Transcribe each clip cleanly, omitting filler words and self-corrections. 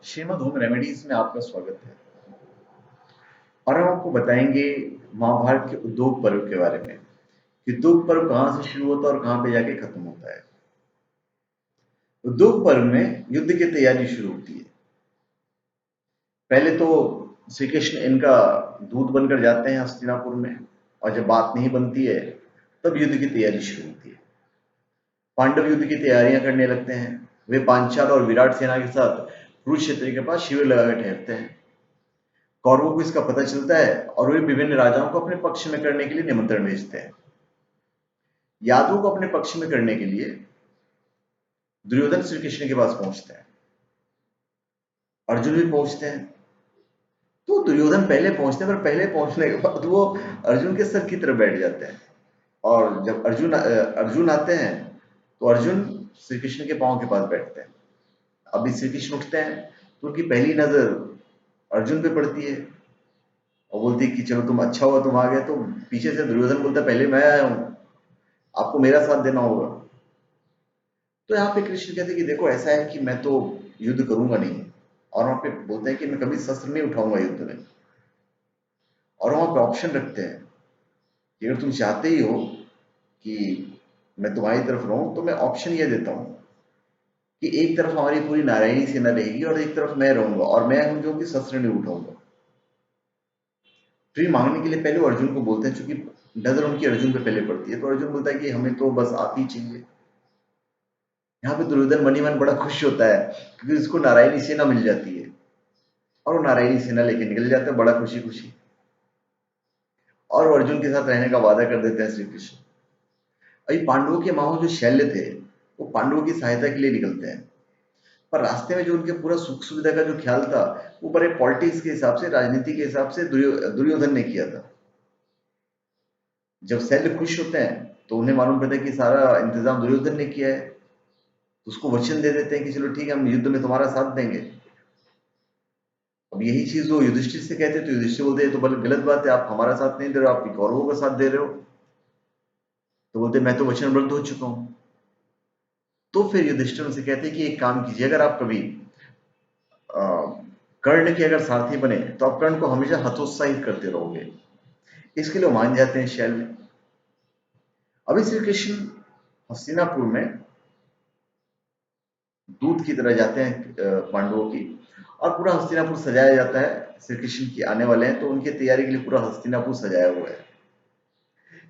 Shrimad home remedies में आपका स्वागत है। और हम आपको बताएंगे महाभारत के उद्योग पर्व के बारे में कि उद्योग पर्व कहाँ से शुरू होता है और कहाँ पे जाके खत्म होता है। उद्योग पर्व में युद्ध की तैयारी शुरू होती है। पहले तो श्री कृष्ण इनका दूत बनकर जाते हैं हस्तिनापुर में, और जब बात नहीं बनती है तब युद्ध की तैयारी शुरू होती है। पांडव युद्ध की तैयारियां करने लगते हैं। वे पांचाल और विराट सेना के साथ कुरुक्षेत्र के पास शिविर लगाकर ठहरते हैं। कौरवों को इसका पता चलता है और वे विभिन्न राजाओं को अपने पक्ष में करने के लिए निमंत्रण भेजते हैं। यादवों को अपने पक्ष में करने के लिए दुर्योधन श्री कृष्ण के पास पहुंचते हैं। अर्जुन भी पहुंचते हैं। तो दुर्योधन पहले पहुंचते हैं, पर पहले पहुंचने के बाद वो अर्जुन के सर की तरफ बैठ जाते हैं। और जब अर्जुन आते हैं तो अर्जुन श्री कृष्ण के पांव के पास बैठते हैं। अभी श्री कृष्ण उठते हैं तो उनकी पहली नजर अर्जुन पे पड़ती है और बोलती है कि चलो तुम अच्छा हुआ तुम आ गए। तो पीछे से दुर्योधन बोलता है पहले मैं आया हूं, आपको मेरा साथ देना होगा। तो यहाँ पे कृष्ण कहते हैं कि देखो ऐसा है कि मैं तो युद्ध करूंगा नहीं, और वहां पे बोलते हैं कि मैं कभी शस्त्र नहीं उठाऊंगा युद्ध में। और वहां पे ऑप्शन रखते हैं कि अगर तुम चाहते ही हो कि मैं तुम्हारी तरफ रहूं तो मैं ऑप्शन ये देता हूं कि एक तरफ हमारी पूरी नारायणी सेना रहेगी और एक तरफ मैं रहूंगा, और मैं हूं जो कि शस्त्र नहीं उठाऊंगा। फ्री मांगने के लिए पहले वो अर्जुन को बोलते हैं, चूंकि नजर उनकी अर्जुन पे पहले पड़ती है, तो अर्जुन बोलता है कि हमें तो बस आप ही चाहिए। यहाँ पे दुर्योधन मनी मन बड़ा खुश होता है क्योंकि उसको नारायणी सेना मिल जाती है, और वो नारायणी सेना लेके निकल जाते हैं बड़ा खुशी खुशी। और वो अर्जुन के साथ रहने का वादा कर देते हैं श्री कृष्ण। अभी पांडवों के माहो जो शैल्य थे वो पांडवों की सहायता के लिए निकलते हैं, पर रास्ते में जो उनके पूरा सुख सुविधा का जो ख्याल था वो बड़े पॉलिटिक्स के हिसाब से, राजनीति के हिसाब से दुर्योधन ने किया था। जब शैल्य खुश होते हैं तो उन्हें मालूम पड़ता है कि सारा इंतजाम दुर्योधन ने किया है, तो उसको वचन दे देते हैं कि चलो ठीक है हम युद्ध में तुम्हारा साथ देंगे। अब यही चीज वो युधिष्ठिर से कहते हैं तो युधिष्ठिर बोलते हैं तो बल गलत बात है, आप हमारा साथ नहीं दे रहे हो, आप कौरवों का साथ दे रहे हो। तो बोलते मैं तो वचनबद्ध हो चुका हूं। तो फिर युधिष्ठिर उनसे कहते हैं कि एक काम कीजिए, अगर आप कभी अ, कर्ण के अगर सारथी बने तो आप कर्ण को हमेशा हतोत्साहित करते रहोगे। इसके लिए वो मान जाते हैं शैल। अभी श्री कृष्ण हस्तिनापुर में दूत की तरह जाते हैं पांडवों की, और पूरा हस्तिनापुर सजाया जाता है। श्री कृष्ण की आने वाले हैं तो उनकी तैयारी के लिए पूरा हस्तिनापुर सजाया हुआ है।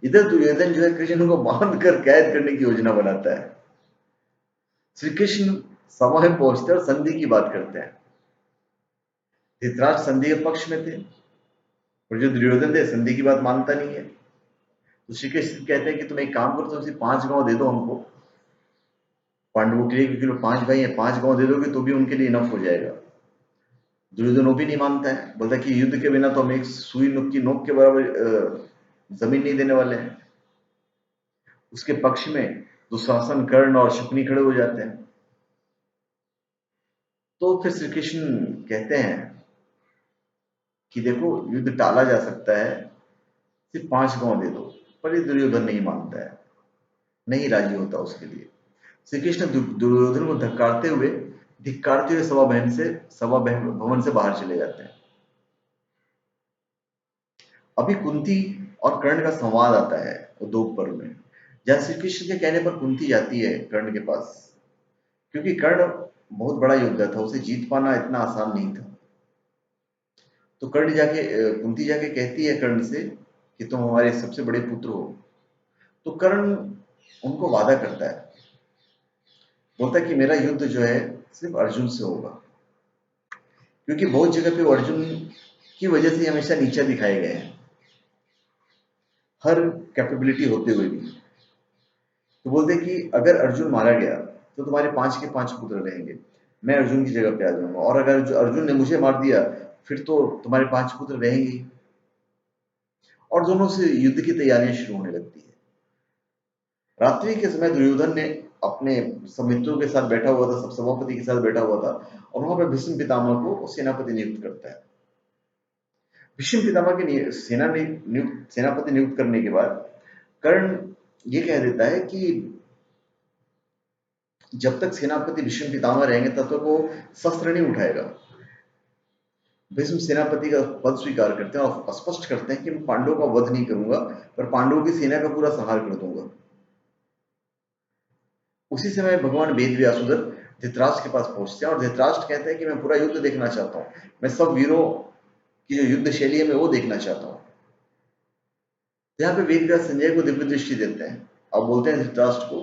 इधर दुर्योधन जो है कृष्ण को बांध कर कैद करने की योजना बनाता है। श्री कृष्ण सभा में पहुंचते हैं और संधि की बात करते हैं। धृतराष्ट्र संधि के पक्ष में थे, और जो दुर्योधन थे संधि की बात मानता नहीं है। तो श्री कृष्ण कहते हैं कि तुम एक काम करो, तुम सिर्फ 5 गांव दे दो हमको, पांडवों के लिए, क्योंकि लोग 5 भाई हैं, 5 गांव दे दोगे तो भी उनके लिए इनफ हो जाएगा। दुर्योधन वो भी नहीं मानता है, बोलता है कि युद्ध के बिना तो हम एक सुई नुक की नोक के बराबर जमीन नहीं देने वाले हैं। उसके पक्ष में दुशासन, कर्ण और शकुनी खड़े हो जाते हैं। तो फिर श्री कृष्ण कहते हैं कि देखो युद्ध टाला जा सकता है, सिर्फ 5 गांव दे दो। पर ये दुर्योधन नहीं मानता है, नहीं राजी होता उसके लिए। श्री कृष्ण दुर्योधन को धिक्कारते हुए सभा भवन से बाहर चले जाते हैं। अभी कुंती और कर्ण का संवाद आता है उद्योग पर्व में, जहां श्री कृष्ण के कहने पर कुंती जाती है कर्ण के पास, क्योंकि कर्ण बहुत बड़ा योद्धा था, उसे जीत पाना इतना आसान नहीं था। तो कुंती जाके कहती है कर्ण से कि तुम हमारे सबसे बड़े पुत्र हो। तो कर्ण उनको वादा करता है, बोलता है कि मेरा युद्ध जो है सिर्फ अर्जुन से होगा, क्योंकि बहुत जगह पे वो अर्जुन की वजह से हमेशा नीचा दिखाए गए हैं, हर कैपेबिलिटी होते हुए भी। तो बोलते कि अगर अर्जुन मारा गया तो तुम्हारे 5 के 5 पुत्र रहेंगे, मैं अर्जुन की जगह पे आ जाऊंगा, और अगर अर्जुन ने मुझे मार दिया फिर तो तुम्हारे 5 पुत्र रहेंगे। और दोनों से युद्ध की तैयारियां शुरू होने लगती है। रात्रि के समय दुर्योधन ने अपने सब मित्रों के साथ बैठा हुआ था, सब सभापति के साथ बैठा हुआ था, और वहां पर भीष्म पितामह को सेनापति नियुक्त करता है। भीष्म पितामह के सेनापति नियुक्त करने के बाद कर्ण ये कह देता है कि जब तक सेनापति भीष्म पितामह रहेंगे तब तक वो शस्त्र नहीं उठाएगा। भीष्म सेनापति का पद स्वीकार करते हैं और स्पष्ट करते हैं कि मैं पांडवों का वध नहीं करूंगा, पर पांडवों की सेना का पूरा संहार कर दूंगा। उसी समय भगवान वेद व्यास उधर धृतराष्ट्र के पास पहुंचते हैं और धृतराष्ट्र कहते हैं कि मैं पूरा युद्ध देखना चाहता हूँ, मैं सब वीरों की जो युद्ध शैली है मैं वो देखना चाहता हूँ। यहाँ पे वेद व्यास संजय को दिव्य दृष्टि देते हैं और बोलते हैं धृतराष्ट्र को,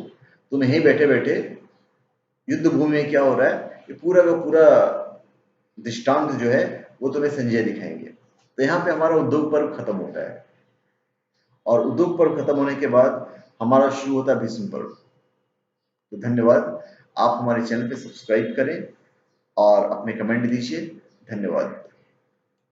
तुम यहीं बैठे बैठे युद्ध भूमि में क्या हो रहा है ये पूरा का पूरा दृष्टांत जो है वो तुम्हें संजय दिखाएंगे। तो यहाँ पे हमारा उद्योग पर्व खत्म होता है और उद्योग पर्व खत्म होने के बाद हमारा शुरू होता है भीष्म पर्व। तो धन्यवाद, आप हमारे चैनल पे सब्सक्राइब करें और अपने कमेंट दीजिए। धन्यवाद।